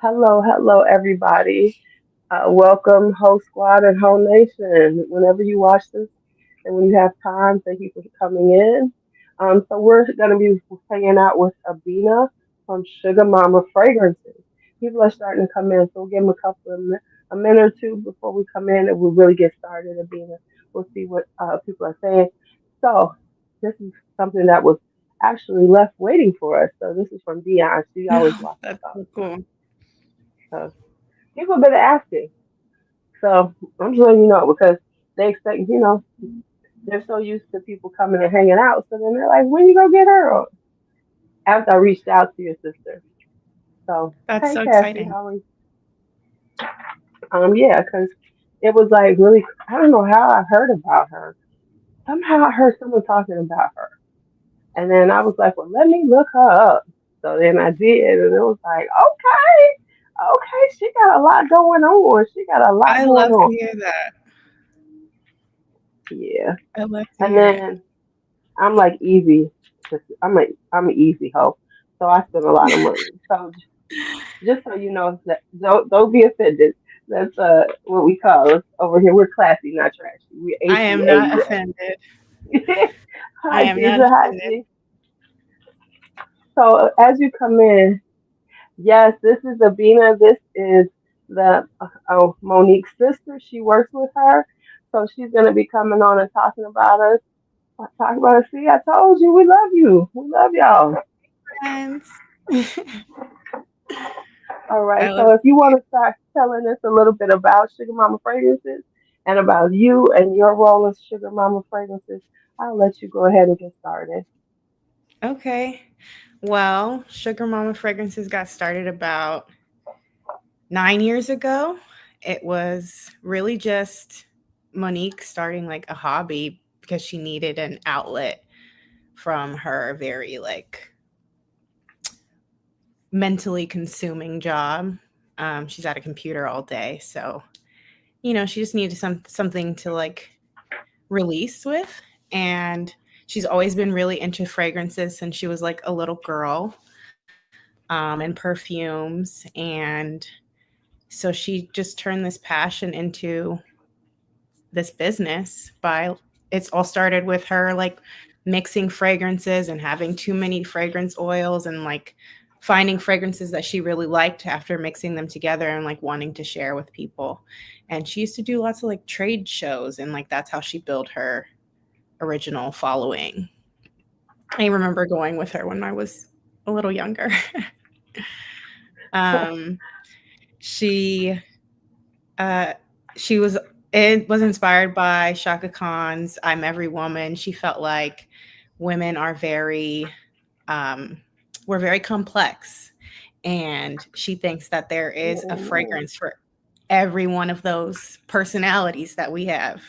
Hello, everybody. Welcome, whole squad and whole nation. Whenever you watch this and when you have time, thank you for coming in. So we're going to be hanging out with Abena from Sugar Mama Fragrances. People are starting to come in, so we'll give them a minute or two before we come in, and we'll really get started. Abena, we'll see what people are saying. So this is something that was actually left waiting for us. So this is from Dion. She always Oh, walks that's us so cool. up. People have been asking. So I'm just letting you know because they expect, they're so used to people coming and hanging out. So then they're like, when you go get her? Or after I reached out to your sister. So, That's hey, so Cassie, exciting. how are you? Yeah, because it was like really, I don't know how I heard about her. Somehow I heard someone talking about her. And then I was like, well, let me look her up. So then I did. And it was like, okay, she got a lot going on. She got a lot I going love to on. hear that. Yeah. I love to And hear it. then I'm like easy. I'm an easy hoe, so I spend a lot of money. So just so you know, that don't be offended. That's what we call us over here. We're classy, not trashy. We're I am not HEAUX. offended. I Hi, am not Deidre. Hi, offended. G. So as you come in, yes, this is Abina. This is the Monique's sister. She works with her, so she's gonna be coming on and talking about us. Talking about us. See, I told you, we love you. We love y'all. Friends. All right. I love So if you want to start telling us a little bit about Sugar Mama Fragrances and about you and your role as Sugar Mama Fragrances, I'll let you go ahead and get started. Okay. Well, Sugar Mama Fragrances got started about 9 years ago. It was really just Monique starting like a hobby because she needed an outlet from her very like mentally consuming job. She's at a computer all day, so she just needed something to like release with. And she's always been really into fragrances since she was like a little girl, and perfumes. And so she just turned this passion into this business by it's all started with her like mixing fragrances and having too many fragrance oils and like finding fragrances that she really liked after mixing them together and like wanting to share with people. And she used to do lots of like trade shows, and like that's how she built her original following. I remember going with her when I was a little younger. um, she uh, she was it was inspired by Shaka Khan's "I'm Every Woman." She felt like women are very um, we're very complex, and she thinks that there is a Ooh, fragrance for every one of those personalities that we have,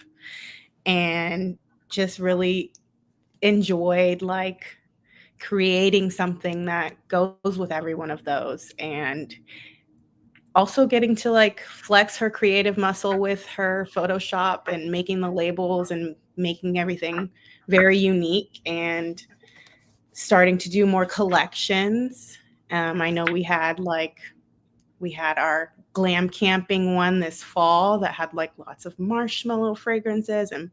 and just really enjoyed like creating something that goes with every one of those, and also getting to like flex her creative muscle with her Photoshop and making the labels and making everything very unique, and starting to do more collections. I know we had our glam camping one this fall that had like lots of marshmallow fragrances and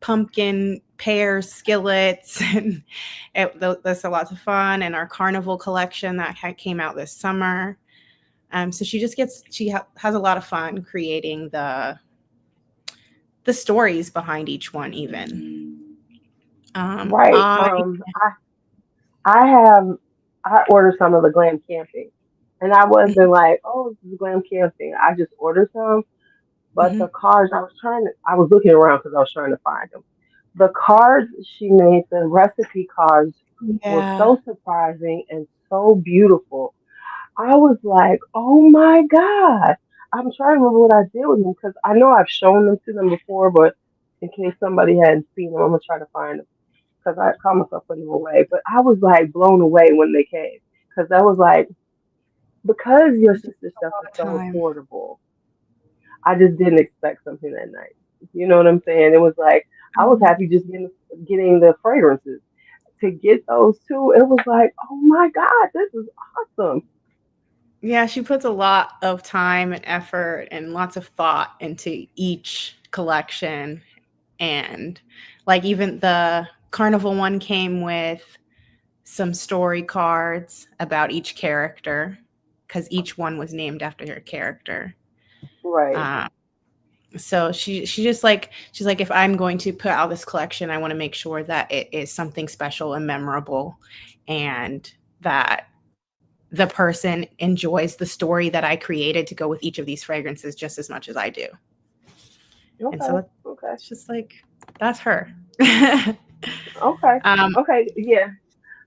pumpkin pear skillets and that's a lots of fun. And our carnival collection that came out this summer. So she just gets has a lot of fun creating the stories behind each one even. right. I I I ordered some of the glam camping, and I wasn't like, oh, this is glam camping. I just ordered some, but Mhm. the cards I was looking around because I was trying to find them. The cards she made, the recipe cards, were Yeah. so surprising and so beautiful. I was like, oh my God. I'm trying to remember what I did with them because I know I've shown them to them before, but in case somebody hadn't seen them, I'm going to try to find them because I promised I'll put them away. But I was like blown away when they came because I was like, because your sister's stuff All is the so time. affordable, I just didn't expect something that nice. You know what I'm saying? It was like, I was happy just getting the fragrances. To get those two, it was like, oh my God, this is awesome. Yeah, she puts a lot of time and effort and lots of thought into each collection. And like even the carnival one came with some story cards about each character because each one was named after her character. Right. Um, so she just like she's like, if I'm going to put out this collection, I want to make sure that it is something special and memorable, and that the person enjoys the story that I created to go with each of these fragrances just as much as I do. And Okay. so Okay. it's just like that's her. Okay. um, Okay. Yeah.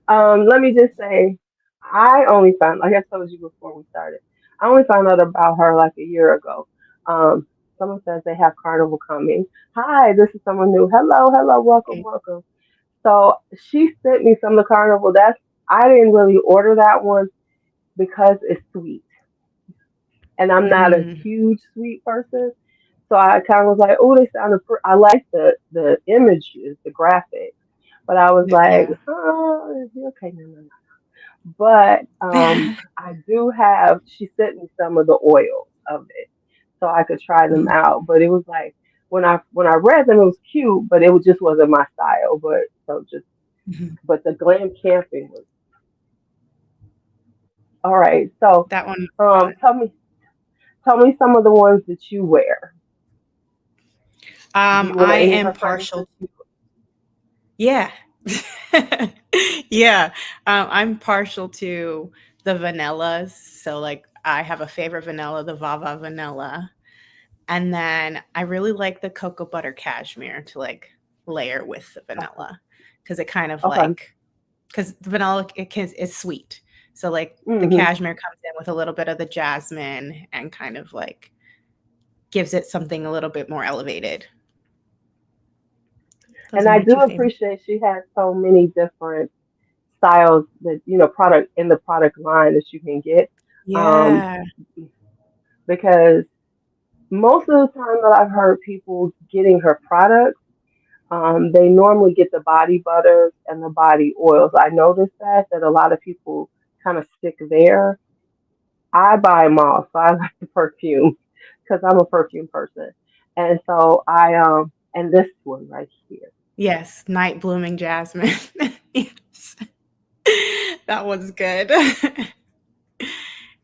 Let me just say, I only found, like I told you before we started, I only found out about her like a year ago. Um, Someone says they have Carnival coming. Hi, this is someone new. Hello, hello, welcome, welcome. So she sent me some of the Carnival. I didn't really order that one because it's sweet, and I'm not a mm, huge sweet person. So I kind of was like, oh, they sounded. I like the images, the graphics, but I was like, yeah. oh, okay, no, no, no. But I do have. She sent me some of the oils of it, so I could try them Mhm, out. But it was like when I read them, it was cute, but just wasn't my style. But so just mhm. but the glam camping was all right. So That one was um, fun. tell me tell me some of the ones that you wear. Do you wear I any of am her partial fragrances? to yeah. Yeah. I'm partial to the vanillas. So like I have a favorite vanilla, the Vava vanilla. And then I really like the cocoa butter cashmere to like layer with the vanilla because it kind of Okay. like because the vanilla is sweet. So like the Hmm. cashmere comes in with a little bit of the jasmine and kind of like gives it something a little bit more elevated. Those And are I my do two favorites. appreciate she has so many different styles that product in the product line that you can get. Um, Yeah. because most of the time that I've heard people getting her products, they normally get the body butters and the body oils. I noticed that a lot of people kind of stick there. I buy them all, so I like the perfume because I'm a perfume person, and so and this one right here, Yes, night blooming jasmine. Yes. That one's good.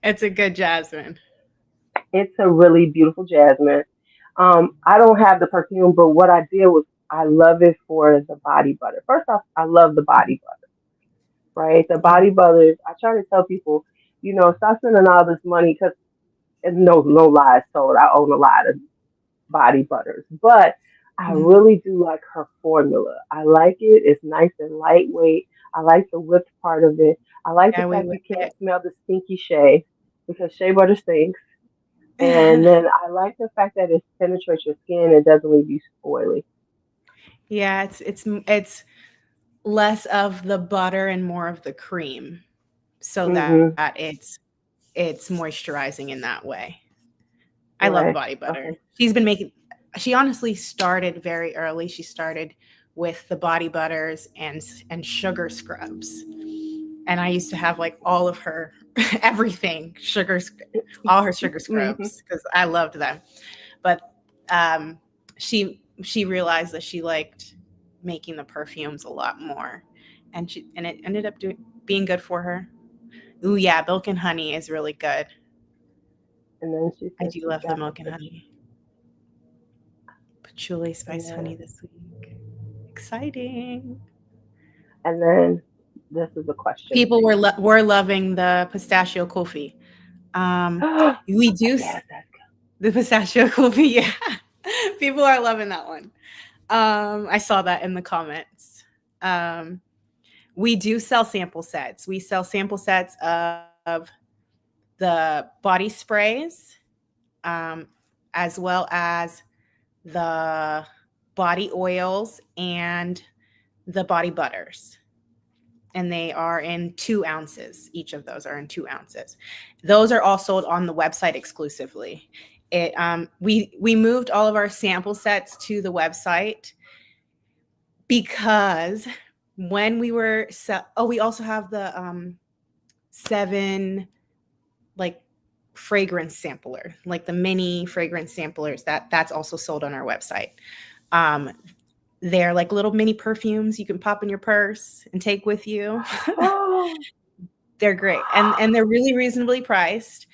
It's a good jasmine. it's a really beautiful jasmine. I don't have the perfume, but what I did was I love it for the body butter. First off, I love the body butter, right? The Yeah. body butters. I try to tell people, stop spending all this money because, no lies told, I own a lot of body butters, but I Mhm. really do like her formula. I like it. It's nice and lightweight. I like the whipped part of it. I like the Yeah, we fact whip you can't it. smell the stinky shea because shea butter stinks. And then I like the fact that it penetrates your skin and doesn't leave you oily. Yeah, it's less of the butter and more of the cream so that Hmm. it's moisturizing in that way. I love Right. body butter. Okay. She honestly started very early. She started with the body butters and sugar scrubs. And I used to have like all of her everything, all her sugar Hmm. scrubs because I loved them. But um she realized that she liked making the perfumes a lot more. And it ended up being good for her. Ooh yeah, milk and honey is really good. And then she I said do she's love the got the milk and honey. Patchouli and spice honey then this week. Exciting. and then this is a question for People you. were loving the pistachio coffee. We do Yes, that's the pistachio coffee. Yeah, people are loving that one. I saw that in the comments. Um, we do sell sample sets. We sell sample sets of the body sprays, um, as well as the body oils and the body butters. And they are in 2 ounces. Each of those are in 2 ounces. Those are all sold on the website exclusively. We moved all of our sample sets to the website because we also have the 7 like fragrance sampler, like the mini fragrance samplers that's also sold on our website. Um, they're like little mini perfumes you can pop in your purse and take with you. Oh, They're great, and they're really reasonably priced,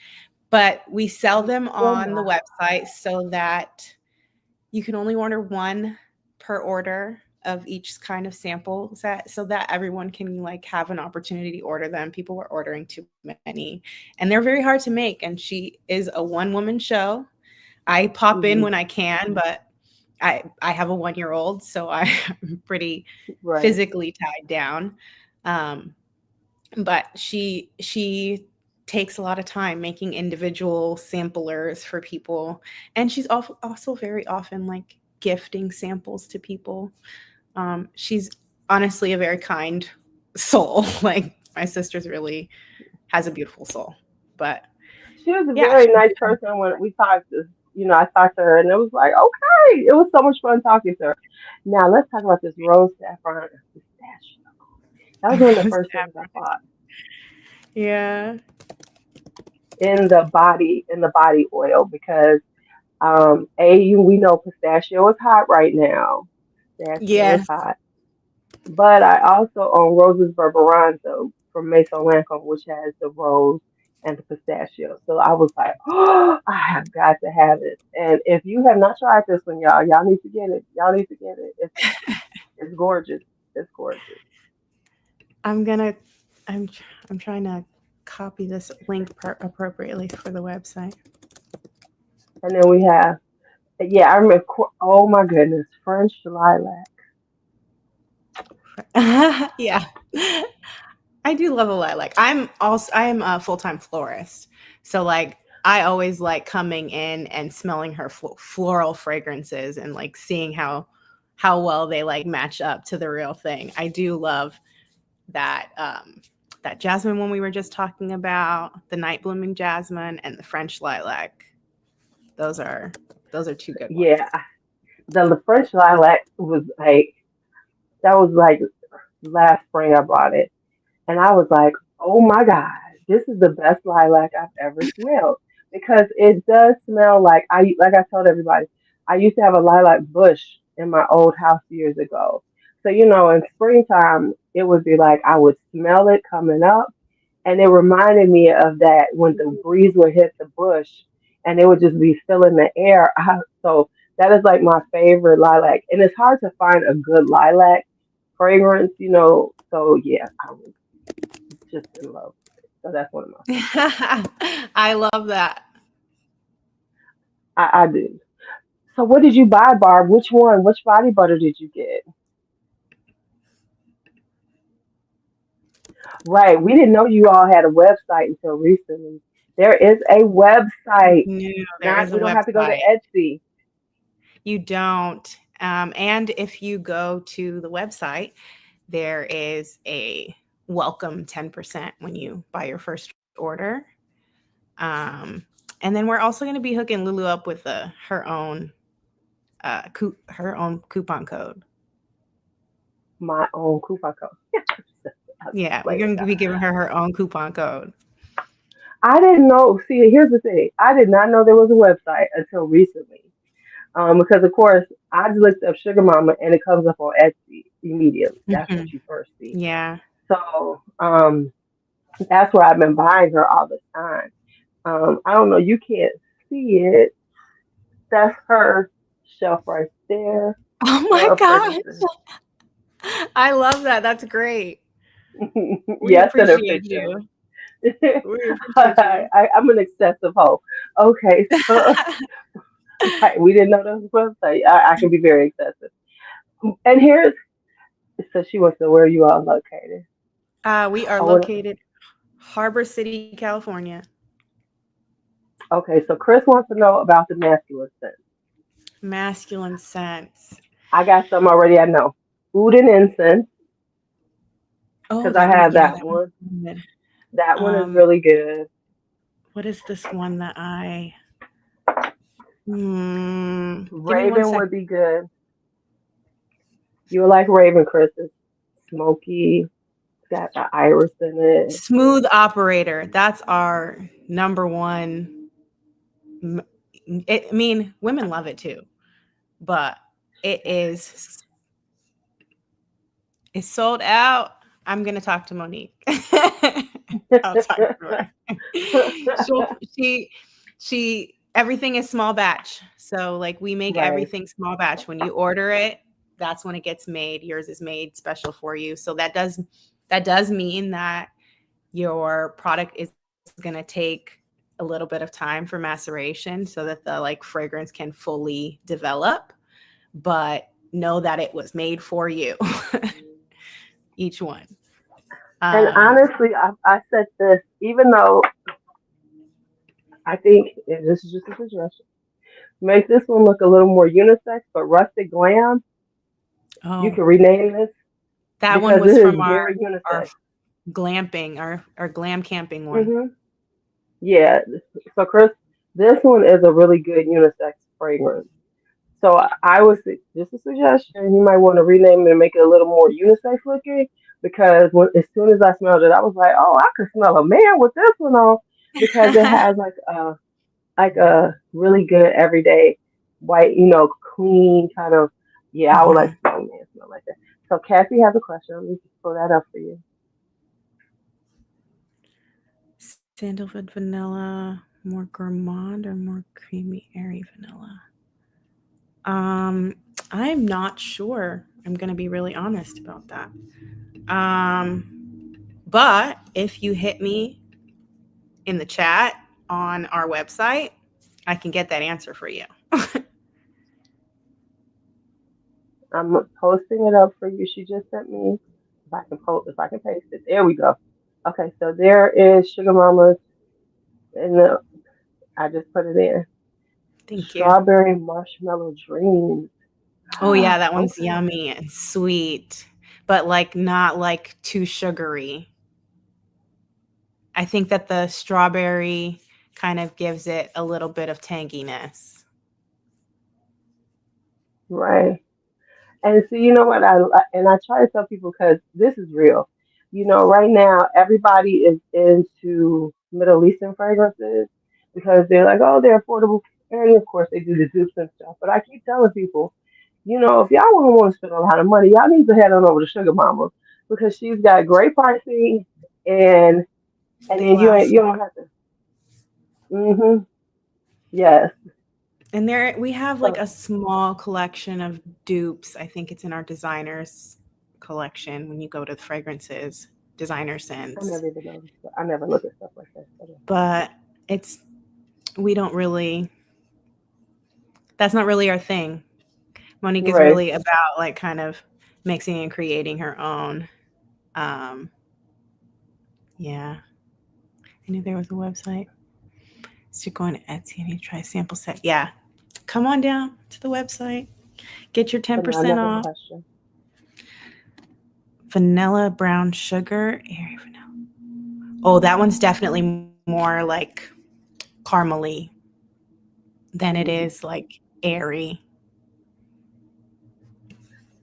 but we sell them oh on the my. website so that you can only order one per order of each kind of sample set, so that everyone can like have an opportunity to order them. People were ordering too many, and they're very hard to make. And she is a one woman show. I pop in Hmm. when I can, but I have a 1 year old, so I'm pretty Right. physically tied down. Um, but she takes a lot of time making individual samplers for people, and she's also very often like gifting samples to people. She's honestly a very kind soul. Like my sister's really has a beautiful soul. But She was a yeah, very nice person when we talked. I talked to her, and it was like, okay, it was so much fun talking to her. Now let's talk about this rose saffron and pistachio. That was one of the first things I bought yeah, in the body oil because we know pistachio is hot right now. Pistachio is yes. hot. But I also own Rose's Berberanza from Mason Lancome, which has the rose and the pistachio. So I was like, oh, I have got to have it. And if you have not tried this one, y'all need to get it. Y'all need to get it. It's gorgeous. It's gorgeous. I'm gonna. I'm. I'm trying to copy this link appropriately for the website. And then we have, yeah, I remember. Oh my goodness, French lilac. Yeah. I do love a lilac. I am a full-time florist. So like I always like coming in and smelling her floral fragrances and like seeing how well they like match up to the real thing. I do love that that jasmine one we were just talking about, the night blooming jasmine and the French lilac. Those are those are two good ones. Yeah, the French lilac was like that was like last spring I bought it. And I was like, oh my God, this is the best lilac I've ever smelled. Because it does smell like I told everybody, I used to have a lilac bush in my old house years ago. So, in springtime, it would be like I would smell it coming up. And it reminded me of that when the breeze would hit the bush and it would just be filling the air. So that is like my favorite lilac. And it's hard to find a good lilac fragrance. So yeah, I was just in love with it. So that's one of my favorites. I love that. I do. So what did you buy, Barb? Which one? Which body butter did you get? Right. We didn't know you all had a website until recently. There is a website. No, there Not is a we don't have to go to website. Etsy. You don't. And if you go to the website, there is a welcome 10% when you buy your first order. Um, and then we're also going to be hooking Lulu up with her own coupon code. My own coupon code. Yeah, we're Play with going to y'all. be giving her own coupon code. I didn't know. See, here's the thing. I did not know there was a website until recently. Because of course I just looked up Sugar Mama and it comes up on Etsy immediately. That's Hmm. what you first see. Yeah. So that's where I've been buying her all the time. I don't know, you can't see it. That's her shelf right there. Oh my Flora gosh. fragrances. I love that. That's great. We Yeah, I sent her a appreciate picture. you. We appreciate you. I'm an excessive hoe. Okay, so right, we didn't know that was a website. I can be very excessive. And here's so she wants to know where you are located. We are I want located Harbor City, California. Okay, so Chris wants to know about the masculine scent. Masculine scents. I got some already. I know. Oud and incense, Oh, because I that one. have Yeah, that that one's one. good. That one is Um, really good. what is this one that I? Give me one Raven second. would be good. You would like Raven, Chris. It's smoky. It's got the iris in it. Smooth operator. That's our number one. I mean, women love it too, but it is it's sold out. I'm gonna talk to Monique. I'll talk to her. She'll she everything is small batch. So like we make Right. everything small batch. When you order it, that's when it gets made. Yours is made special for you. So that does mean that your product is going to take a little bit of time for maceration so that the like fragrance can fully develop, but know that it was made for you. Each one. And Um, honestly, I said this, even though I think, and this is just a suggestion, make this one look a little more unisex, but rustic glam. You oh, can rename this that one because was it from is our very our unisex. glamping, our glam camping one. Hmm. Yeah. So, Chris, this one is a really good unisex fragrance. So I was just a suggestion. You might want to rename it and make it a little more unisex looking because as soon as I smelled it, I was like, oh, I could smell a man with this one on because it has like a really good everyday white, clean kind of. Yeah, I would like Hmm. to smell a man smell like that. So Cassie has a question. Let me just pull that up for you. Sandalwood vanilla, more gourmand or more creamy, airy vanilla? Um, I'm not sure. I'm going to be really honest about that. Um, but if you hit me in the chat on our website, I can get that answer for you. I'm posting it up for you. She just sent me. If I can paste it. There we go. Okay, so there is Sugar Mama's, and I just put it in. Thank you. Strawberry marshmallow dreams. Oh yeah, Ah, that one's okay. yummy and sweet, but like not like too sugary. I think that the strawberry kind of gives it a little bit of tanginess. Right. And so you know what I try to tell people because this is real. Right now everybody is into Middle Eastern fragrances because they're like, oh, they're affordable, and of course they do the dupes and stuff. But I keep telling people, if y'all want to spend a lot of money, y'all need to head on over to Sugar Mama because she's got great pricing, and They then last. you don't have to. Mhm. Yes. And there we have like So a small collection of dupes. I think it's in our designers collection when you go to the fragrances, designer I scents. never even noticed. I never look at stuff like that. But it's we don't really that's not really our thing. Monique is Right. really about like kind of mixing and creating her own. Um yeah. I knew there was a website. So you're going to Etsy and you try a sample set. Yeah. Come on down to the website. Get your So now 10% another off. question. Vanilla brown sugar, airy vanilla. Oh, that one's definitely more like caramely than it is Mm. like airy.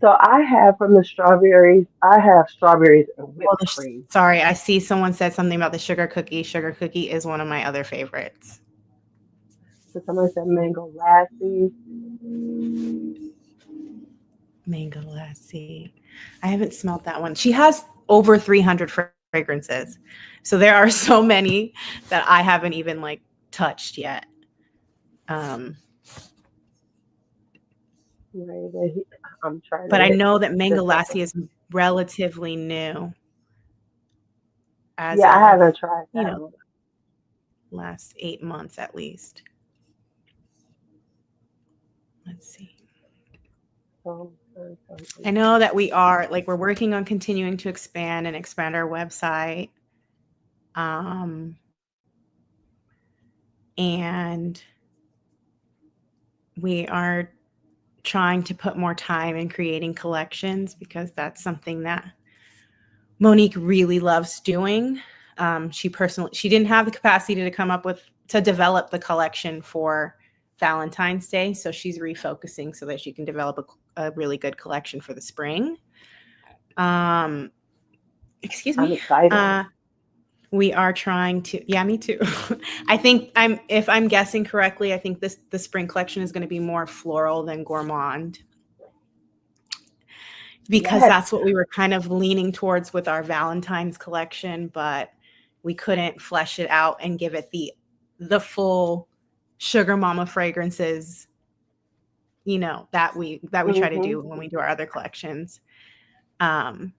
So I have from the strawberries. I have strawberries and Oh, whipped cream. sorry, I see someone said something about the sugar cookie. Sugar cookie is one of my other favorites. So somebody said mango lassi. Mango lassi. I haven't smelled that one. She has over 300 fragrances. So there are so many that I haven't even like touched yet. Um, Right. I'm trying but to I hit know that this mango up. lassi is relatively new as Yeah, I of, haven't tried you that know, one. last 8 months at least. Let's see. I know that we are like we're working on continuing to expand our website. Um, and we are trying to put more time in creating collections because that's something that Monique really loves doing. She didn't have the capacity to come up with to develop the collection for Valentine's Day, so she's refocusing so that she can develop a really good collection for the spring. Um, Excuse I'm me. excited. Uh, we are trying to. Yeah, me too. I think if I'm guessing correctly, I think the spring collection is going to be more floral than gourmand, because Yes. that's what we were kind of leaning towards with our Valentine's collection, but we couldn't flesh it out and give it the full sugar mama fragrances, that we try to Hmm. do when we do our other collections. Um,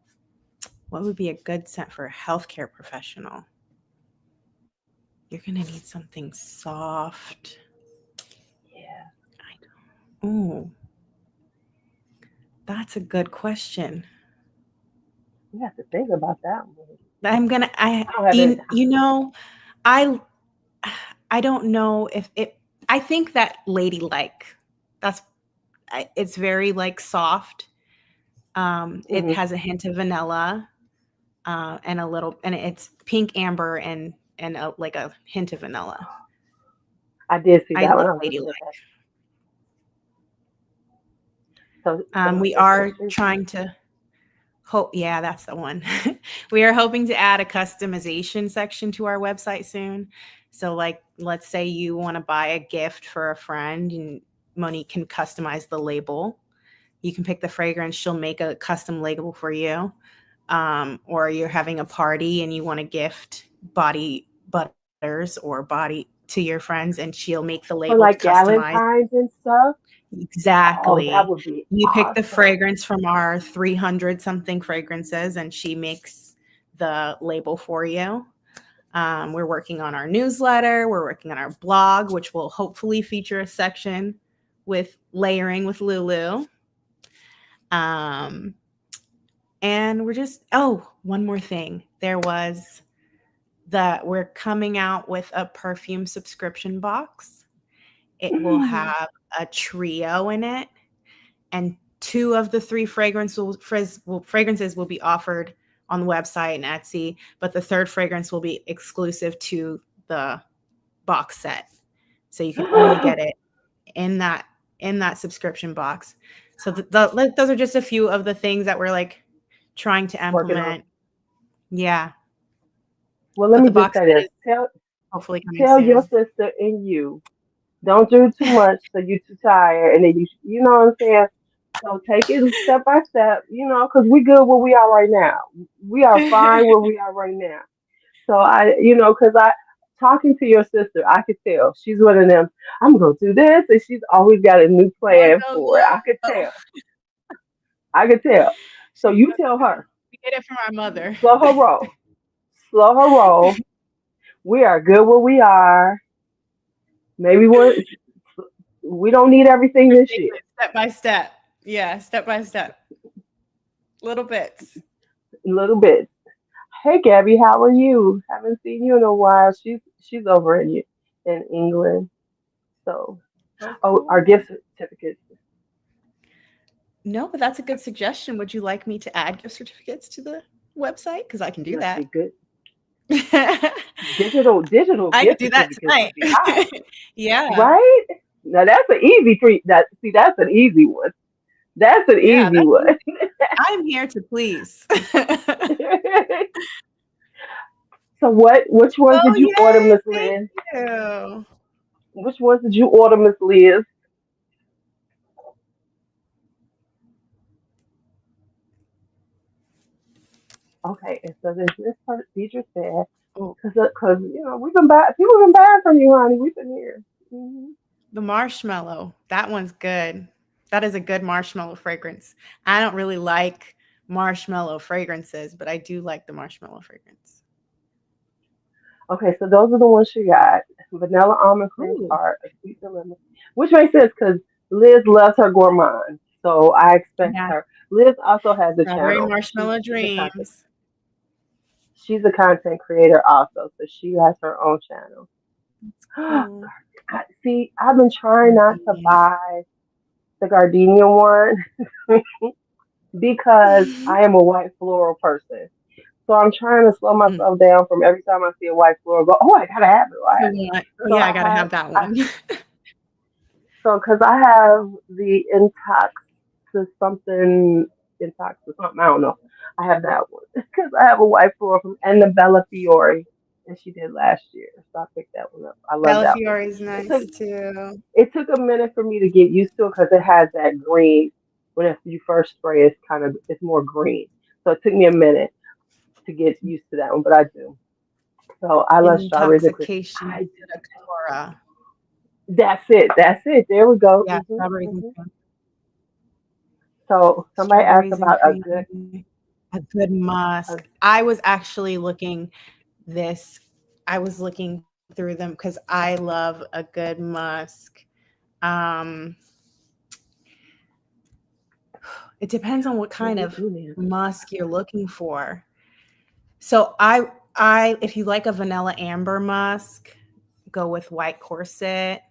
what would be a good scent for a healthcare professional? You're gonna need something soft. Yeah, Oh, that's a good question. we have to think about that one. I'm gonna I I don't have any. you know I I don't know if it. I think that ladylike. That's it's very like soft. It Hmm. has a hint of vanilla, and and it's pink amber and like a hint of vanilla. I did see I that one. love I was looking at ladylike. that. So the We are Maceration. trying to hope. Yeah, that's the one. We are hoping to add a customization section to our website soon. So, like, let's say you want to buy a gift for a friend, and Monique can customize the label. You can pick the fragrance; she'll make a custom label for you. Or you're having a party and you want to gift body butters or body to your friends, and she'll make the label For to like customize. Valentine's and stuff. Oh, Exactly. that would be You pick the awesome. fragrance from our 300 something fragrances, and she makes the label for you. We're working on our newsletter. We're working on our blog, which will hopefully feature a section with layering with Lulu. Um, and one more thing. We're coming out with a perfume subscription box. It will Mm. have a trio in it, and two of the three fragrances will be offered on the website and Etsy, but the third fragrance will be exclusive to the box set. So you can only get it in that subscription box. So those are just a few of the things that we're like trying to Working on. implement. Yeah, Well, let but me the just box say set this. is hopefully coming Tell your soon. sister and you. Don't do too much so you too tired, and then you know what I'm saying. So take it step by step, because we good where we are right now. We are fine where we are right now. So because I talking to your sister, I could tell she's one of them. I'm gonna do this, and she's always got a new She always plan goes for it. I could low. tell. I could tell. So She you goes tell low. her, We get it from our mother. slow her roll, slow her roll. We are good where we are. Maybe we don't need everything We're this taking year. it step by step. Yeah, step by step. Little bits. A little bit. Hey Gabby, how are you? Haven't seen you in a while. She's over in England. So Oh, oh, our cool. gift certificates. No, but that's a good suggestion. Would you like me to add gift certificates to the website? Because I can do Let's that. see, good I digital could gift do that certificates tonight. would be hot, Yeah. right? Now that's an easy free. That's an easy one. That's an Yeah, easy that's one. easy. I'm here to please. So which ones Oh, did you order, yay. Miss Thank Liz? you. Which ones did you order, Miss Liz? Okay, and so this part teacher said, Oh, because we've been buying, people have been buying from you, honey. We've been here. Hmm. the marshmallow. That one's good. That is a good marshmallow fragrance. I don't really like marshmallow fragrances, but I do like the marshmallow fragrance. Okay, so those are the ones she got: vanilla almond cream Ooh, tart, a sweet lemon, which makes sense because Liz loves her gourmand. So I expect yeah. her. Liz also has a Strawberry channel. marshmallow dreams. She's a content creator also, so she has her own channel. Cool. See, I've been trying not to Gardenia. buy the gardenia one because I am a white floral person. So I'm trying to slow Mm, myself down from every time I see a white floral, go, oh, I gotta have it. Oh, I the have it. one. Oh So yeah, I I gotta have, have that I, one. so because I have the intox to something detox or something. I don't know. I have that one because I have a white floral from Annabella Fiore, and she did last year, so I picked that one up. I love that one. Bellafiore is It took nice too. it took a minute for me to get used to it because it has that green. When you first spray, it's more green. So it took me a minute to get used to that one, but I do. So I love strawberries and cream. Intoxication I seductora. That's it. That's it. There we go. Yeah, strawberries and cream. So somebody asked Strawberries and about cream. A good a musk. I was actually looking this. I was looking through them because I love a good musk. Um, it depends on what kind of musk you're looking for. So if you like a vanilla amber musk, go with white corset.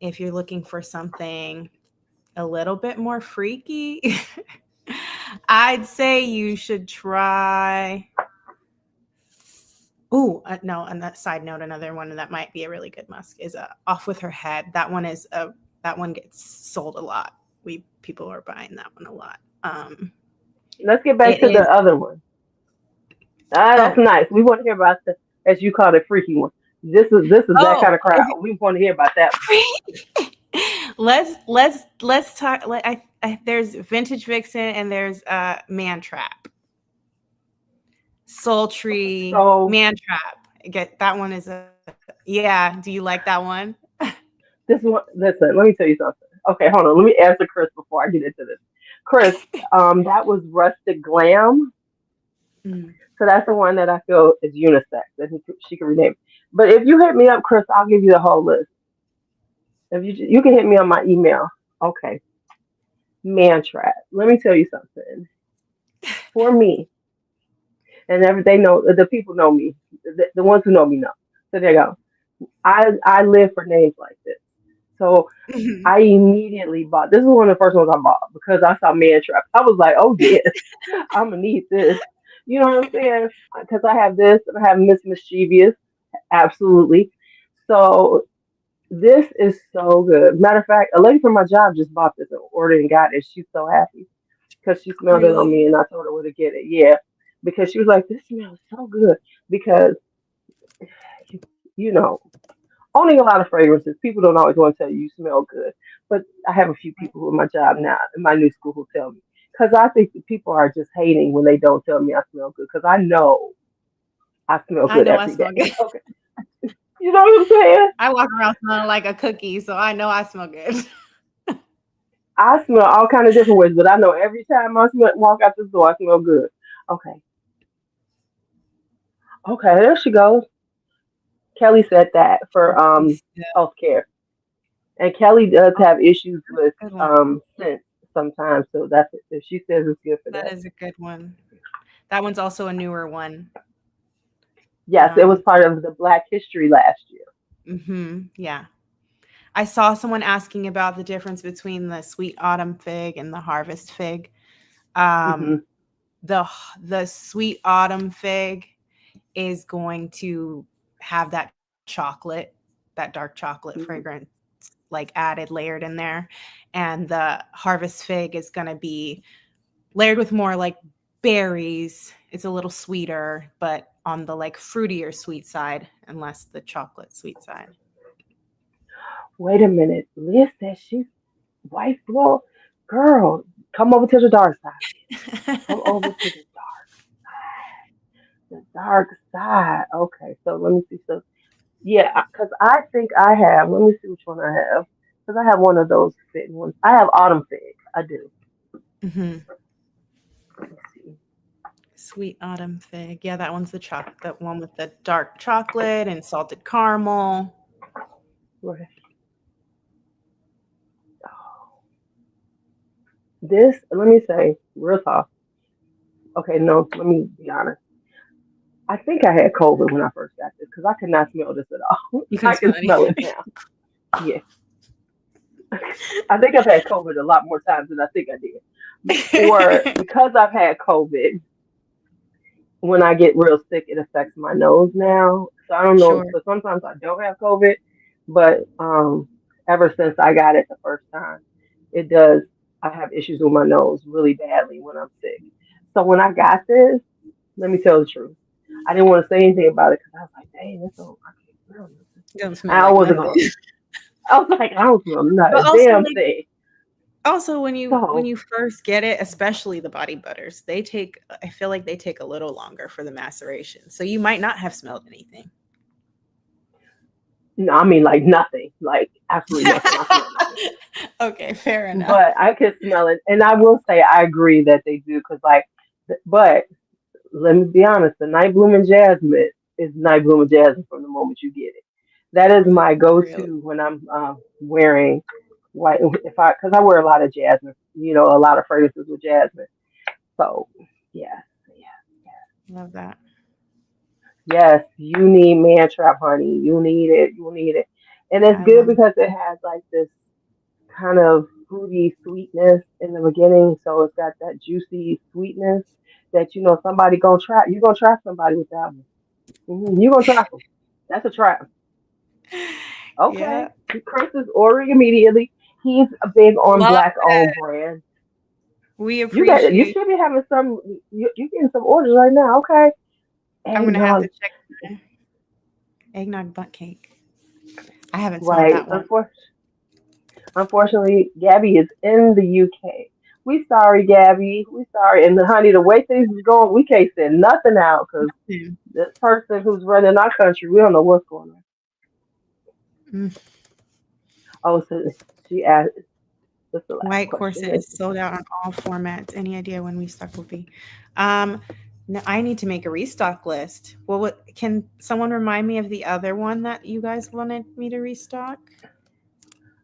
If you're looking for something a little bit more freaky, I'd say you should try. Oh no! On that side note, another one that might be a really good musk is "Off with Her Head." That one gets sold a lot. We People are buying that one a lot. Let's get back It to the is. other one. Ah, that's Oh, nice. We want to hear about the, as you called it, freaky one. This is that kind oh. of crowd. We want to hear about that one. Let's talk. There's vintage vixen and there's man trap, sultry So man trap. Get that one is a yeah. Do you like that one? this one, listen. Let me tell you something. Okay, hold on. Let me answer Chris before I get into this. Chris, that was rustic glam. Mm. So that's the one that I feel is unisex that she can rename. But if you hit me up, Chris, I'll give you the whole list. If you can hit me on my email. Okay, man trap. Let me tell you something. For me, and they know the people know me. The ones who know me know. So there you go. I live for names like this. So I immediately bought. This is one of the first ones I bought because I saw Man Trap. I was like, oh yes, I'm gonna need this. You know what I'm saying? Because I have this and I have Miss Mischievous. Absolutely. So this is so good. Matter of fact, a lady from my job just bought this and ordered and got it. She's so happy because she smelled it on Really? me and I told her where to get it. Yeah, because she was like, this smells so good. Because you know, owning a lot of fragrances, people don't always want to tell you you smell good. But I have a few people who in my job now, in my new school, who tell me. Because I think that people are just hating when they don't tell me I smell good. Because I know I smell I good know I every smell day. good. Okay. You know what I'm saying? I walk around smelling like a cookie, so I know I smell good. I smell all kind of different ways, but I know every time walk out this door, I smell good. Okay. Okay, there she goes. Kelly said that for Really still. healthcare. And Kelly does Oh, have issues that's with a good one. scent sometimes, so that's if she says it's good for That that. is a good one. That one's also a newer one. Yes, it was Um, part of the Black History last year. yeah. I saw someone asking about the difference between the sweet autumn fig and the harvest fig. Um, Hmm. the the sweet autumn fig is going to have that chocolate, that dark chocolate fragrance like added layered in there, and the harvest fig is going to be layered with more like berries. It's a little sweeter, but on the like fruitier sweet side and less the chocolate sweet side. Wait a minute. Liz says she's white floral. Girl, come over to the dark side. Come over to the dark side. Okay, so let me see. So yeah, because I think I have. Let me see which one I have. Because I have one of those fig ones. I have autumn fig. I do. Hmm. Let me see. Sweet autumn fig. Yeah, that one's the that one with the dark chocolate and salted caramel. Where- This, let me say, real talk. Okay, no, let me be honest. I think I had COVID when I first got this because I could not smell this at all. You can I smell can smell anything. it now. Yeah. I think I've had COVID a lot more times than I think I did. Or because I've had COVID, when I get real sick, it affects my nose now. So I don't know. Sure. So sometimes I don't have COVID, but ever since I got it the first time, it does. I have issues with my nose really badly when I'm sick. So when I got this, let me tell the truth. I didn't want to say anything about it because I was like, dang, this don't, I can't smell nothing. Don't smell I like wasn't nothing. gonna. I was like, I don't smell not But a also, damn like, thing. also when So you first get it, especially the body butters, they take, I feel like they take a little longer for the maceration. So you might not have smelled anything. no, I mean like nothing, like absolutely nothing. I smell nothing, Okay, fair enough. but I can smell it, and I will say I agree that they do because like, but let me be honest, the night blooming jasmine is night blooming jasmine from the moment you get it. That is my Really. go-to when I'm wearing white. If I, because I wear a lot of jasmine, a lot of fragrances with jasmine. So yes, yes, Love that. yes, you need man trap, honey. You need it. You need it, and it's I good love because it has like this kind of fruity sweetness in the beginning. So it's got that juicy sweetness that somebody gonna trap. You gonna trap somebody with that one. You gonna trap them. That's a trap. Yeah. Okay. Chris is ordering immediately. He's a big on Love black owned it. brand. We You appreciate. should be having some. You getting some orders right now? Okay. I'm gonna have to Eggnog, check my eggnog butt cake. I haven't smelled right? that one. Unfortunately, Gabby is in the UK. We sorry, Gabby. We sorry. And honey, the way things is going, we can't send nothing out because Mm. this person who's running our country, we don't know what's going on. Mm. Oh, so she asked. What's the last White question? corset is sold out on all formats. Any idea when restock will be? Um, no, I need to make a restock list. Well, what can someone remind me of the other one that you guys wanted me to restock?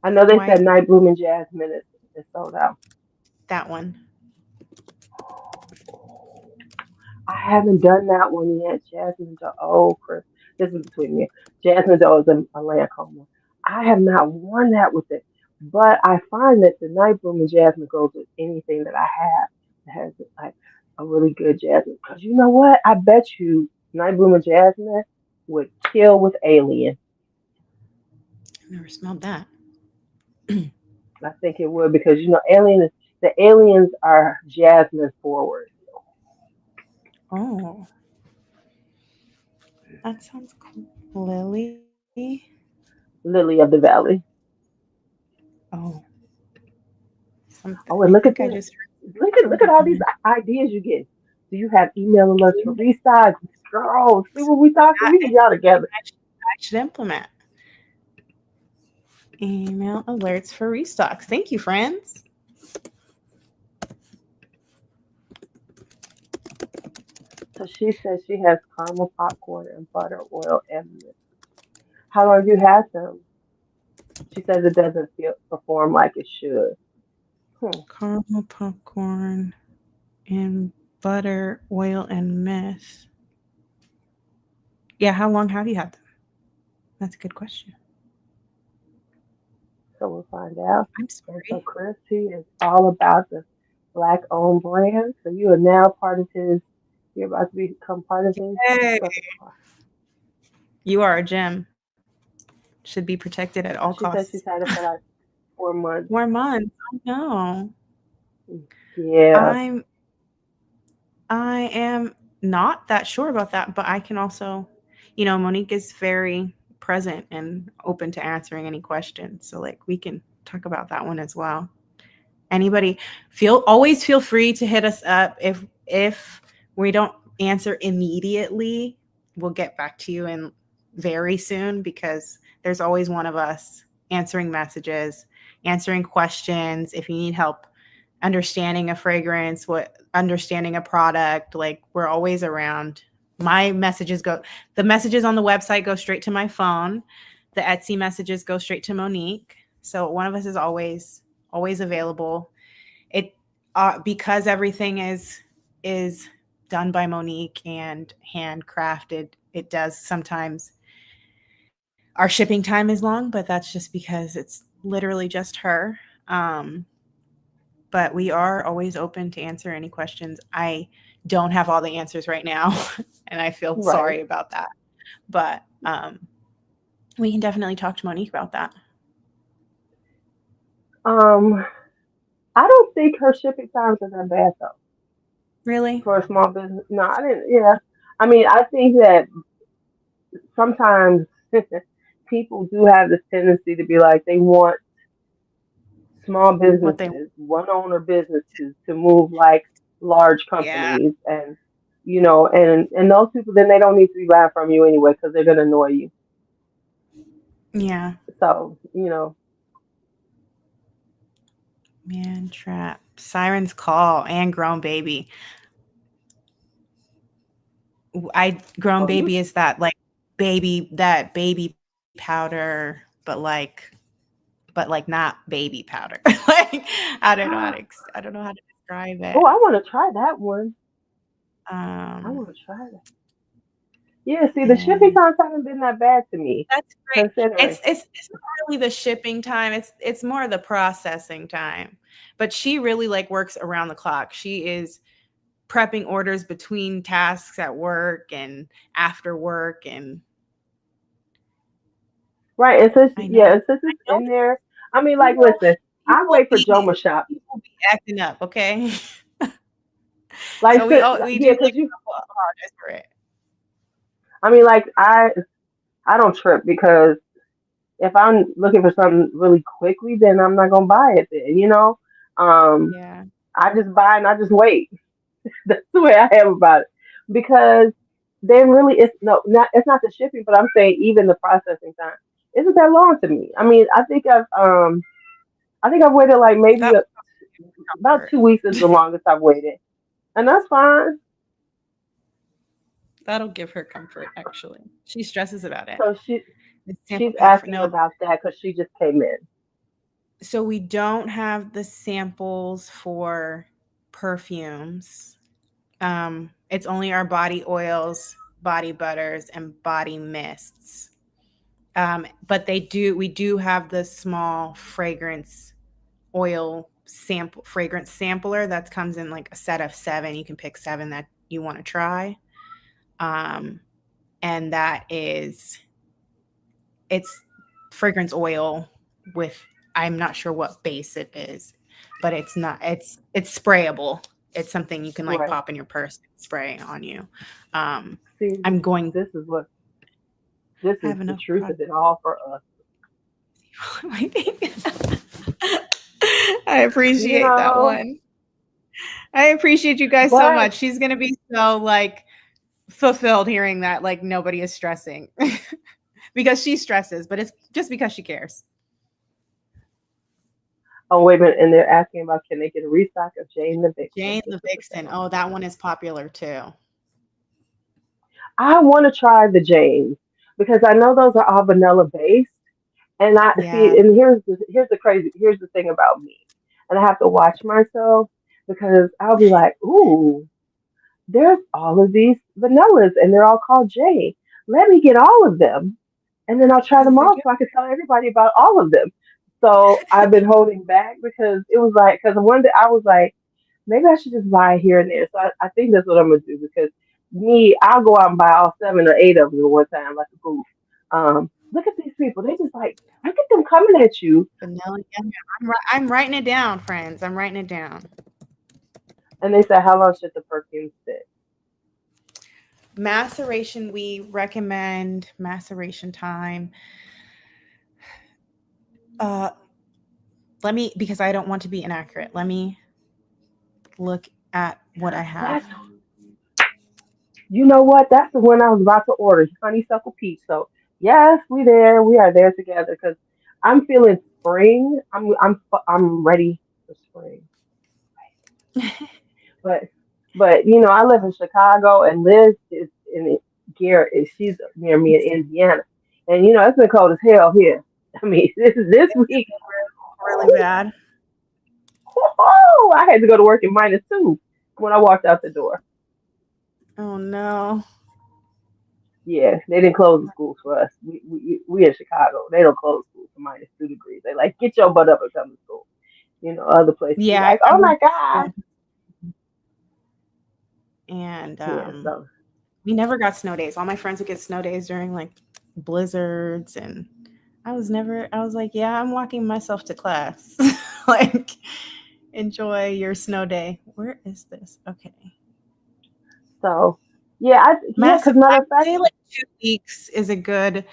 I know they said White, night blooming jasmine is sold out. that one. I haven't done that one yet. Jasmine Doe. Oh, Chris, this is between me. Jasmine Doe is a Lancome. I have not worn that with it, but I find that the night blooming jasmine goes with anything that I have that has like a really good jasmine. Because you know what? I bet you night blooming jasmine would kill with alien. I've never smelled that. I think it would because the aliens are jasmine forward. Oh, that sounds cool. Lily. Lily of the Valley. Oh, something. I Oh, and think look I at just this. heard Look that at all these one. ideas you get. Do you have email alerts for See, restock? Girl, see what we talking? that We is need y'all something together. I should implement. Email alerts for restocks. Thank you, friends. So she says she has caramel popcorn and butter, oil, and milk. How long have you had them? She says it doesn't perform like it should. Hmm. Caramel popcorn and butter, oil, and mist. Yeah, how long have you had them? That's a good question. So we'll find out. I'm And so sorry. Chris, he is all about the black owned brand. So you are now part of his. You're about to become part of his Hey, repertoire. you are a gem. Should be protected at all So she says costs. she's had it for like 4 months. 4 months. Oh, no. Yeah, I'm I am not that sure about that, but I can also, Monique is very present and open to answering any questions. So like we can talk about that one as well. Anybody always feel free to hit us up if we don't answer immediately, we'll get back to you in very soon because there's always one of us answering messages, answering questions. If you need help understanding a fragrance, what understanding a product, like we're always around. My messages go The messages on the website go straight to my phone. The Etsy messages go straight to Monique. So one of us is always available. It Because everything is done by Monique and handcrafted. It does sometimes our shipping time is long, but that's just because it's literally just her. Um, but we are always open to answer any questions. I don't have all the answers right now, and I feel right. sorry about that. But we can definitely talk to Monique about that. Um, I don't think her shipping times are that bad though Really? for a small business. No, I didn't. Yeah, I mean, I think that sometimes people do have this tendency to be like they want small What they businesses, one owner businesses to move like large Yeah. companies, and and those people then they don't need to be buying from you anyway because they're gonna annoy you. Yeah. So Man trap. Siren's call and grown baby. I grown oh you baby is that baby powder, but like not baby powder. Like I don't know how to describe oh it. I want to try that one. I Um want to try that. Yeah, see the shipping and times haven't been that bad to me that's great. considering. It's not really the shipping time. It's more the processing time. But she really like works around the clock. She is prepping orders between tasks at work and after work, and Right, and since I yeah, know. and since it's I know in there, I mean, like, people listen, I wait for Joma Shop. people be acting up, okay? Like, So we do yeah, like because you, apologize for it. I mean, like, I don't trip because if I'm looking for something really quickly, then I'm not gonna buy it. Then. Um, Yeah. I just buy and I just wait. That's the way I am about it because then really it's no, not it's not the shipping, but I'm saying even the processing time isn't that long to me. I mean, I think I've waited like maybe That about hurt. 2 weeks is the longest I've waited, and that's fine. That'll give her comfort, actually. She stresses about it. So The sample she's pack for asking no. about that because she just came in. So we don't have the samples for perfumes. It's only our body oils, body butters, and body mists. But we do have the small fragrance sampler that comes in like a set of 7. You can pick 7 that you want to try. Um, and it's fragrance oil with, I'm not sure what base it is, but it's sprayable. It's something you can like Right. pop in your purse and spray on you. Um, See, I'm going this is what this I is have the enough truth product. of it all for us. I You appreciate that know, one. I appreciate you guys so but much. She's gonna be so like fulfilled hearing that like nobody is stressing because she stresses, but it's just because she cares. oh wait a minute, and they're asking about can they get a restock of Jane the Vixen Jane the 50% Vixen. off. Oh, that one is popular too. I want to try the Janes because I know those are all vanilla based, and I see. Yeah. And here's the thing about me, and I have to watch myself because I'll be like, ooh, there's all of these vanillas, and they're all called Jane. Let me get all of them, and then I'll try Because them they all do. so I can tell everybody about all of them. So I've been holding back because it was like, because one day I was like, maybe I should just buy here and there. So I think that's what I'm gonna do because I'll go out and buy all 7 or 8 of them at one time like a goof. Look at these people. They just like look at them coming at you, Vanilla. Yeah, I'm writing it down, friends. I'm writing it down. and they say, how long should the perfume sit? Maceration, we recommend maceration time. Uh, let me, because I don't want to be inaccurate. Let me look at what I have. That's you know what? That's the one I was about to order, honeysuckle peach. So yes, we are there together because I'm feeling spring. I'm ready for spring. But I live in Chicago and Liz is in Garrett. She's near me in Indiana, and it's been cold as hell here. I mean, this week. Really bad. I had to go to work in -2 when I walked out the door. Oh no. Yeah, they didn't close the schools for us. We in Chicago. They don't close schools for -2 degrees. They like get your butt up and come to school. Other places be Yeah, I like, oh remember my god. and Yeah. So we never got snow days. All my friends would get snow days during like blizzards, and I was like, yeah, I'm walking myself to class. Like Enjoy your snow day. Where is this? Okay. So, yeah, yeah, because matter I of fact, say like 2 weeks is a good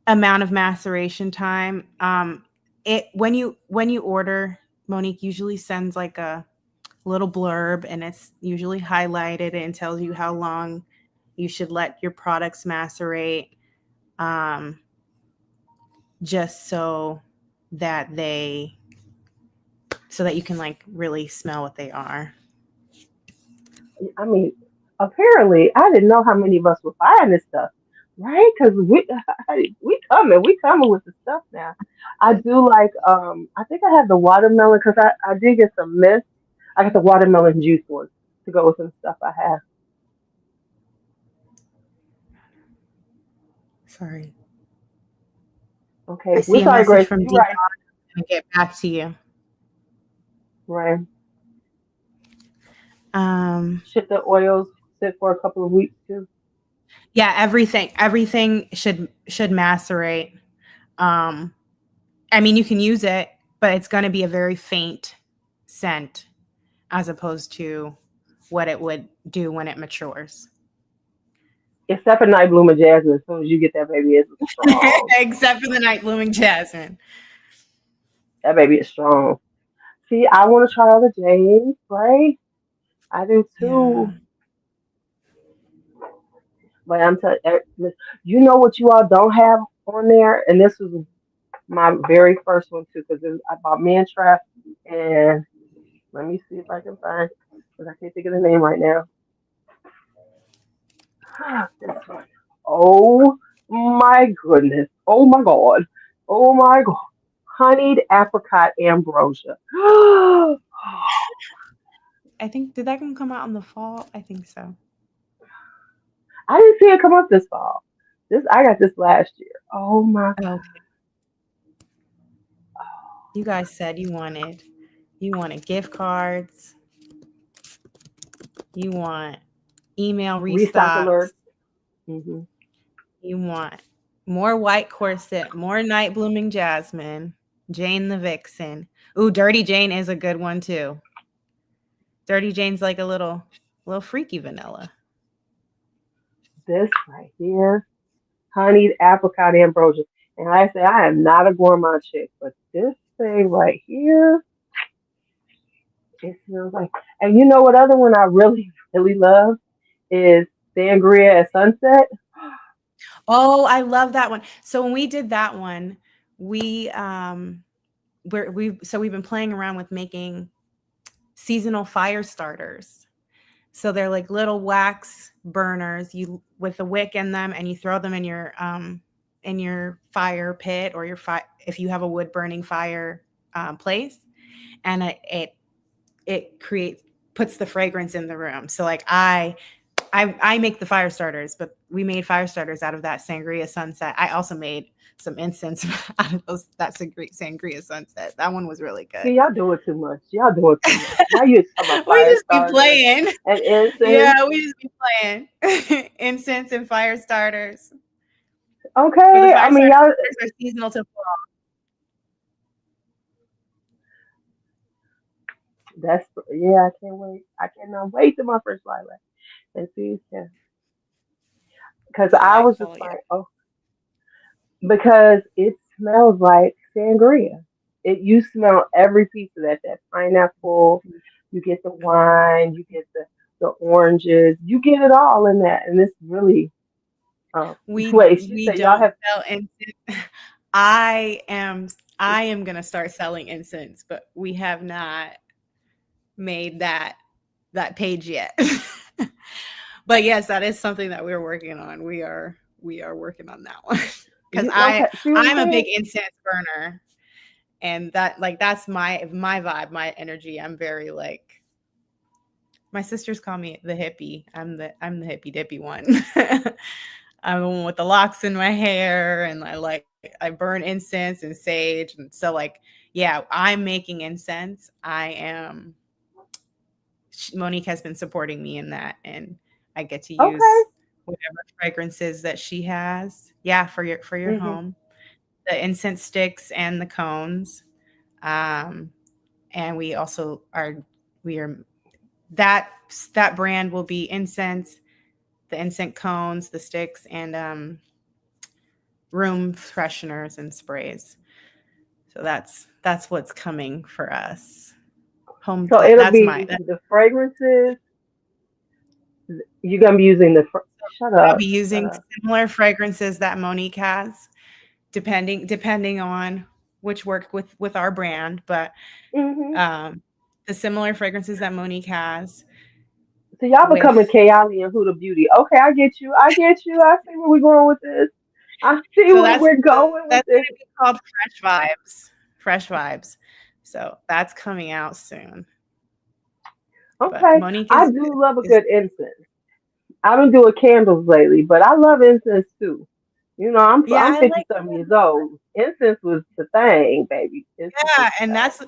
amount of maceration time. It when you order, Monique usually sends like a little blurb, and it's usually highlighted and tells you how long you should let your products macerate, um, just that they so that you can like really smell what they are. I mean, apparently, I didn't know how many of us were buying this stuff, right? Because we coming with the stuff now. I do like, I think I have the watermelon because I did get some mist. I got the watermelon juice one to go with some stuff I have. Sorry. Okay, I we're see a sorry, message Grace. from You're Dion. right, I'm gonna get back to you. right. Um, Ship the oils sit for a couple of weeks too. yeah, everything should macerate. Um, I mean, you can use it, but it's going to be a very faint scent as opposed to what it would do when it matures. Except for night blooming jasmine. As soon as you get that baby, it's strong. Except for the night blooming jasmine. That baby is strong. See, I want to try all the James, right? I do Yeah. too. But I'm telling you know what you all don't have on there, and this was my very first one too, because I bought Man Trap, and let me see if I can find, because I can't think of the name right now. This one. Oh my goodness! Oh my god! Oh my god! Honeyed apricot ambrosia. I think did that one come out in the fall? I think so. I didn't see it come up this fall. This I got this last year. Oh my Okay. You guys said you wanted gift cards, you want email restock alert. restocks, Hmm. you want more white corset, more night blooming jasmine, Jane the Vixen. Ooh, Dirty Jane is a good one too. Dirty Jane's like a little freaky vanilla. This right here, honeyed apricot ambrosia. And like I say, I am not a gourmand chick, but this thing right here, it smells like. And you know what other one I really, really love is sangria at sunset. Oh, I love that one. So when we did that one, we we've been playing around with making seasonal fire starters. So they're like little wax burners you with a wick in them, and you throw them in your fire pit or your fire if you have a wood burning fire place, and it creates puts the fragrance in the room. So like I make the fire starters, but we made fire starters out of that sangria sunset. I also made some incense out of sangria sunset. That one was really good. See, y'all doing too much. Y'all doing too much. Now you talking about We fire just be starters playing. and incense. Yeah, we just be playing incense and fire starters. But the Okay, I fire mean starters y'all. are seasonal to fall. That's yeah. I can't wait. I cannot wait to my first lilac and see. Yeah, because I I was just feel you. like, oh, because it smells like sangria. You smell every piece of that pineapple, you get the wine, you get the oranges, you get it all in that, and it's really. Wait, she We said y'all don't have. sell incense. I am I am gonna start selling incense, but we have not made that page yet. But yes, that is something that we're working on. We are working on that one because You okay? See what I'm I'm a big saying? incense burner, and that's my vibe, my energy. I'm very like my sisters call me the hippie. I'm the hippie dippy one. I'm the one with the locks in my hair, and I burn incense and sage, and so like yeah, I'm making incense. I am Monique has been supporting me in that, and I get to Okay. use whatever fragrances that she has. Yeah, for your Hmm. home, the incense sticks and the cones. Um, and we also we are that that brand will be incense, the incense cones, the sticks, and room fresheners and sprays. So that's what's coming for us. Home So it'll that's my be the fragrances. You're gonna be using shut I'll be up, shut using up. similar fragrances that Monique has, depending on which work with our brand, but Hmm. um, the similar fragrances that Monique has So y'all becoming with. Kayali and Huda Beauty. Okay, I get you. I get you. I see where we're going with this. I see So where we're going with that's this. going to be called Fresh Vibes. Fresh Vibes. So that's coming out soon. But Okay, Monique I do love a is good incense. I've been doing candles lately, but I love incense too. You know, yeah, I'm I 50 like something years old. Incense was the thing, baby. Incense was yeah, the and thing.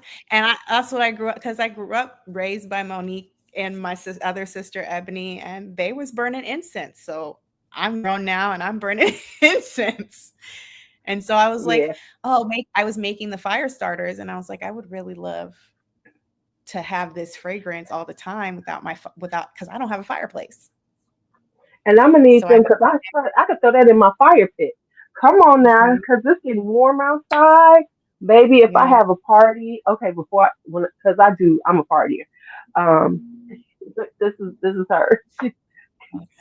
that's what I grew up because I grew up raised by Monique and my other sister Ebony, and they was burning incense. So I'm grown now, and I'm burning incense. And so I was like, Yeah. oh, I was making the fire starters, and I was like, I would really love to have this fragrance all the time without because I don't have a fireplace. And I'm gonna need So them because I could throw that in my fire pit. Come on now, Mhm. because it's getting warm outside. Baby, if I Yeah. have a party, okay, because I'm a partier. Um, this is her.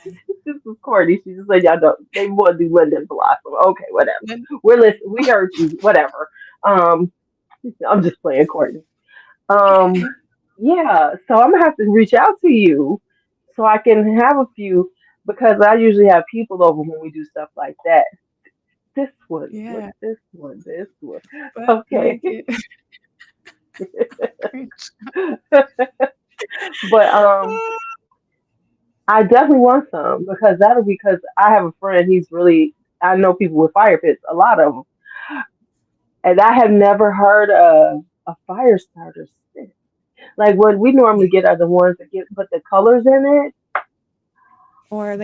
This is Courtney. She just said y'all don't. They want to do Linda Blossom. Okay, whatever. When- We're listening. We heard you. Whatever. Um, I'm just playing Courtney. Um, yeah. So I'm gonna have to reach out to you so I can have a few because I usually have people over when we do stuff like that. This one, what's Yeah, this one? This one. but Okay. make it cringe. But I definitely want some because that'll because I have a friend. He's really I know people with fire pits, a lot of them, and I have never heard of a fire starter stick. Like what we Yeah. normally get are the ones that get put the colors in it,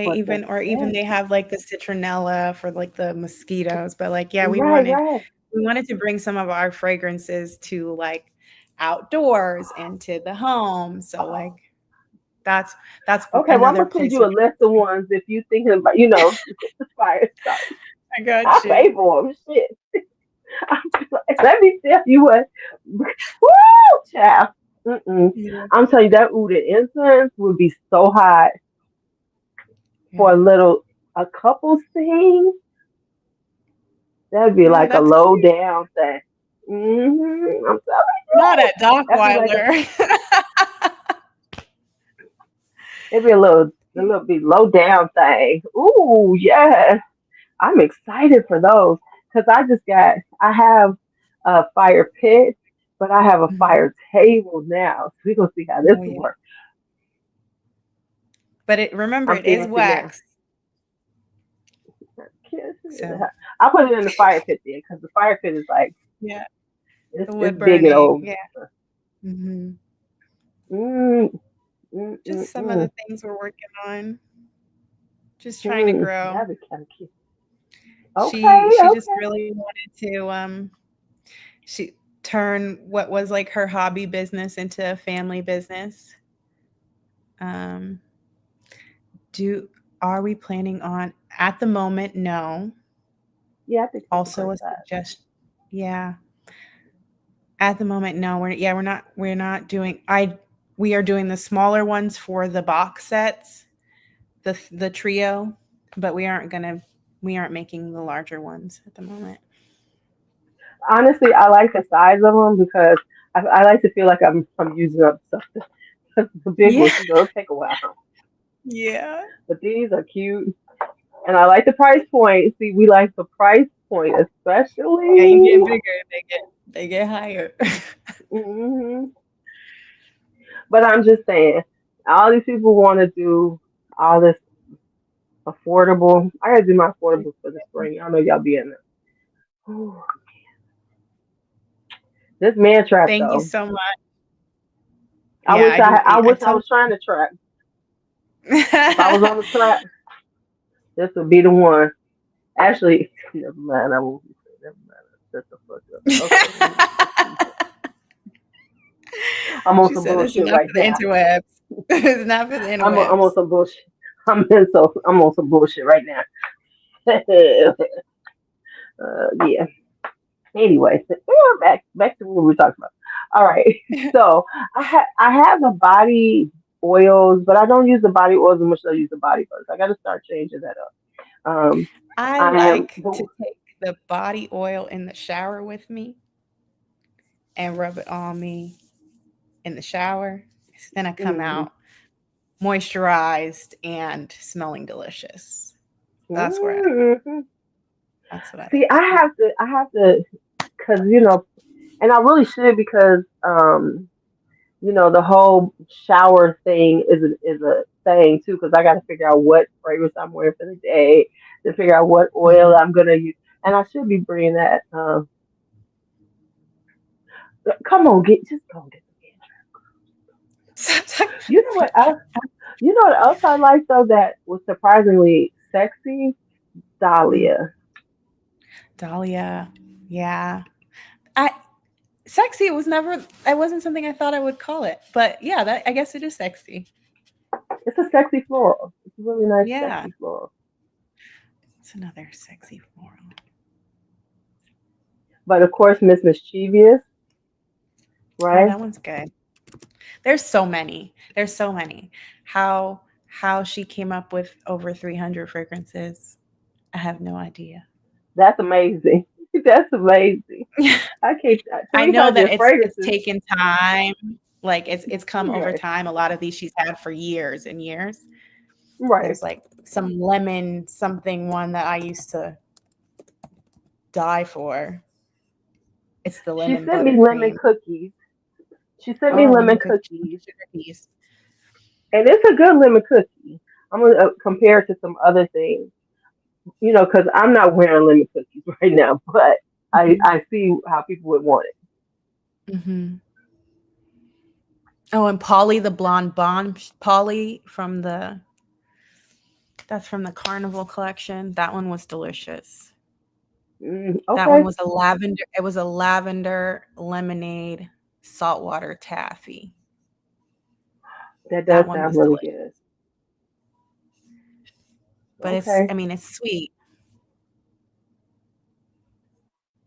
but the Or even scent. they have like the citronella for like the mosquitoes. But like, yeah, Right, right. we wanted to bring some of our fragrances to like outdoors and to the home. So like that's Okay, well I'm another gonna send place you we're a list of ones if you thinking about the fire starters. I got I you. pay for them. Shit. Let me tell you what. Woo, child. Mm-mm. Yeah. I'm telling you that the incense would be so hot for Yeah. a couple thing. That'd be Yeah, like a that's low cute. down thing. I'm telling Not you, at that'd be like Dockweiler. it'd be a little bit low down thing. Ooh, yeah. I'm excited for those because I have a fire pit, but I have a Mhm. fire table now. So we're gonna see how this Oh, will yeah. work. But remember, I'm it is fancy now. wax. So, I put it in the fire pit then because the fire pit is like yeah, the it's wood big and burning. old. Yeah. Mhm. Mm, mm, mm, Just some of mm, the things we're working on. Just trying to grow. that'd be kind of cute. Okay, She just okay. really wanted to she turn what was like her hobby business into a family business. Um do Are we planning on at the moment? No. Yeah, I think it's a Also great a size. suggestion. Yeah. At the moment, no. We're not doing I we are doing the smaller ones for the box sets, the trio, but we aren't making the larger ones at the moment. Honestly, I like the size of them because I like to feel like I'm using up something. The big Yeah. ones, it'll take a while. Yeah. But these are cute, and I like the price point. See, we like the price point Yeah, you especially. get bigger, they get higher. Hmm. But I'm just saying, all these people want to do all this affordable. I gotta do my affordable for the spring. I know y'all be in there. This man trap Thank you though. so much. Yeah, I I wish I told was trying to trap. you. If I was on the trap, this would be the one. Actually, never mind. I won't be saying. Never mind. Shut the fuck up. Okay, let me just keep it. I'm on She some said it's bullshit not right for the now. interwebs. It's not for the I'm on interwebs. some bullshit. I'm on some bullshit right now. Yeah. Anyway, so, back to what we were talking about. All right. So I have the body oils, but I don't use the body oils as much as I use the body butters. I got to start changing that up. Um, I I am. like to take the body oil in the shower with me and rub it on me in the shower. Then I come Mm, out moisturized and smelling delicious. That's where I mm, that's what I See, like to do. I have to, cause and I really should because the whole shower thing is a thing too. Cause I got to figure out what fragrance I'm wearing for the day, to figure out what oil Mhm. I'm gonna use, and I should be bringing that. Come on, just go and get the. You know what else? You know what else I like though that was surprisingly sexy? Mm. Dahlia. Dahlia. Yeah. I sexy, it wasn't something I thought I would call it. But yeah, that I guess it is sexy. It's a sexy floral. It's a really nice, Yeah. sexy floral. It's another sexy floral. But of course, Miss Mischievous, Oh, right? that one's good. There's so many. There's so many. How she came up with over 300 fragrances, I have no idea. That's amazing. That's amazing. I can't. I know that 300 it's fragrances. taken time. Like it's come over Right. time. A lot of these she's had for years and years. Right. There's like some lemon something one that I used to die for. It's the She lemon sent me lemon buttercream. cookies. She sent me Oh, lemon lemon cookies, cookies, sugar cookies. and it's a good lemon cookie. I'm gonna compare it to some other things, because I'm not wearing lemon cookies right now, but Mhm. I see how people would want it. Mhm. Oh, and Polly the blonde bomb. Polly from the that's from the Carnival collection. That one was delicious. That one Okay, was a lavender. It was a lavender lemonade saltwater taffy. that does That one sound was really delicious. good. But it's, I Okay, mean, it's sweet.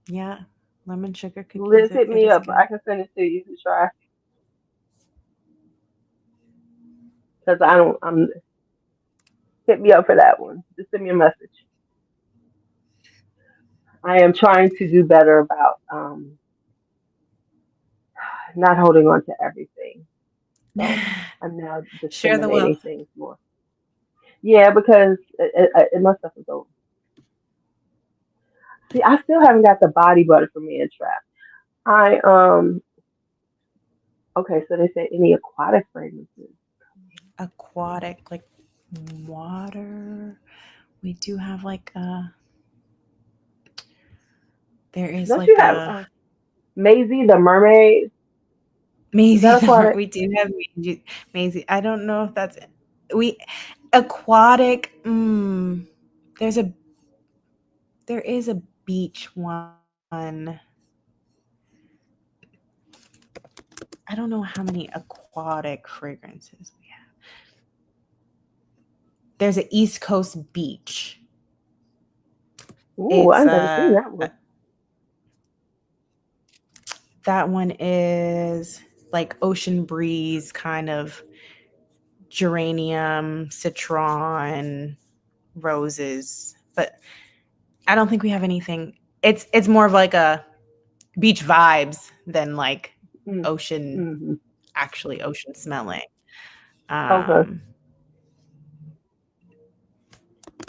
Yeah, lemon sugar cookies. Liz, It, hit it me is up. good. I can send it to you to try because I don't. Hit me up for that one. Just send me a message. I am trying to do better about not holding on to everything. So I'm now Share the wealth. discriminating things more. Yeah, because my stuff is over. See, I still haven't got the body butter for Man Trap. I Okay, so they say any aquatic fragrances. Aquatic, like water. We do have like there is Don't you like have a Maisie the mermaid? Is Maisie that the aquatic? we do have Maisie. I don't know if that's we aquatic. There's a there is a beach one. I don't know how many aquatic fragrances we have. There's an East Coast beach. Ooh, It's I've never seen that one. that one is like ocean breeze kind of geranium, citron, roses. But I don't think we have anything. It's more of like a beach vibes than like Mm, ocean hmm actually ocean smelling. Okay. Um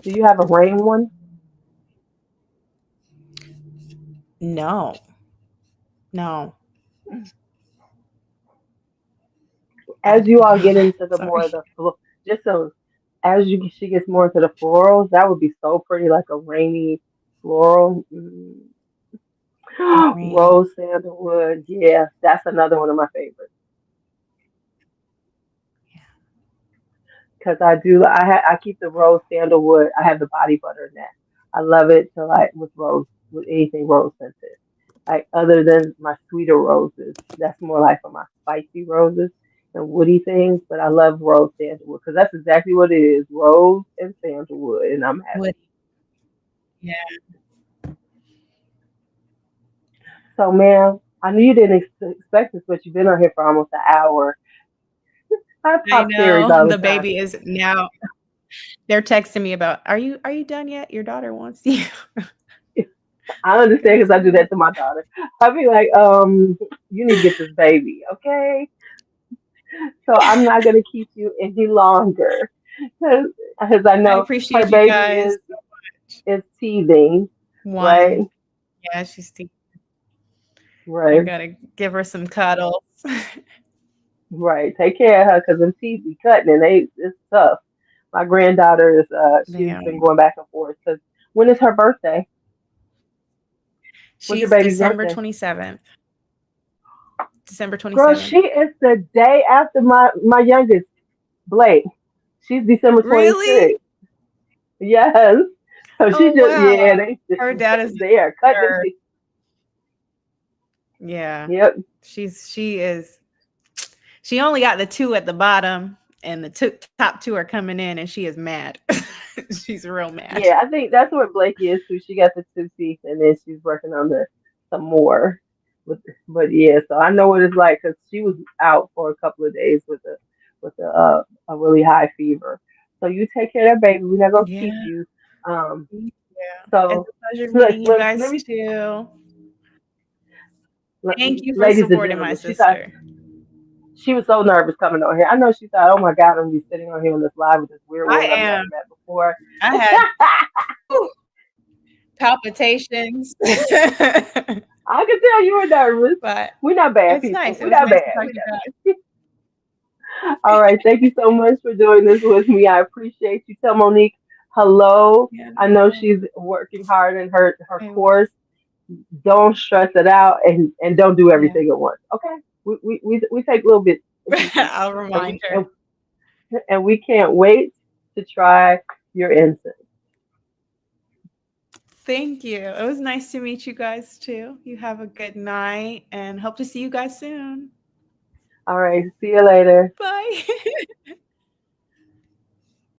Do you have a rain one? no. No. I As you don't all know get that. into the more of Sorry. the just so as she gets more into the florals, that would be so pretty, like a rainy floral. Rain. Rose sandalwood, yeah, that's another one of my favorites. Yeah. Because I keep the rose sandalwood. I have the body butter in that. I love it to like with anything rose scented. like other than my sweeter roses. That's more like for my spicy roses and woody things. But I love rose sandalwood because that's exactly what it is, rose and sandalwood, and I'm Would happy. yeah, So, ma'am, I knew you didn't expect this, but you've been on here for almost an hour. I I pop cherries know all the the time. baby is now. They're texting me about, are you done yet? Your daughter wants you. I understand because Cause I do that to my daughter. I'll be like, you need to get this baby, okay? So I'm not gonna keep you any longer because I I know her appreciate you baby guys so much. is teething, right? One, yeah, I Right, gotta give her some cuddles. right. Take care of her because them teeth be cutting and it's tough. My granddaughter is she's Damn. been going back and forth because when is her birthday? When's your She's baby's December birthday? 27th. December Girl, 27th. she is the day after my youngest, Blake. She's December Really? 26th. Yes. So she Oh just yeah, wow. Her dad is they are cutting them her. teeth. Yeah. Yep. She only got the two at the bottom, and the top two are coming in, and she is mad. She's real mad. Yeah, I think that's where Blake is too. She got the two teeth, and then she's working on the some more. But yeah, so I know what it's like because she was out for a couple of days with a really high fever. So you take care of that baby. We're not gonna keep Yeah. you. Um. Yeah. It's So a pleasure look, meeting you let guys me, too. Thank you for ladies and supporting my gentlemen. She thought sister. she was so nervous coming on here. I know she thought, oh my God, I'm gonna be sitting on here on this live with this weird I woman I've never am. met before. I had whew, palpitations. I can tell you were nervous. But We're not bad it's people. nice. It We're was not nice bad. to talk We're to you not guys. bad. All right. Thank you so much for doing this with me. I appreciate you. Tell Monique hello. Yeah, I know she's working hard in her I will. course. Don't stress it out and don't do Yeah. everything at once. Okay. We take little bits and pieces I'll and remind we her. and we can't wait to try your incense. Thank you. It was nice to meet you guys too. You have a good night and hope to see you guys soon. All right. See you later. Bye.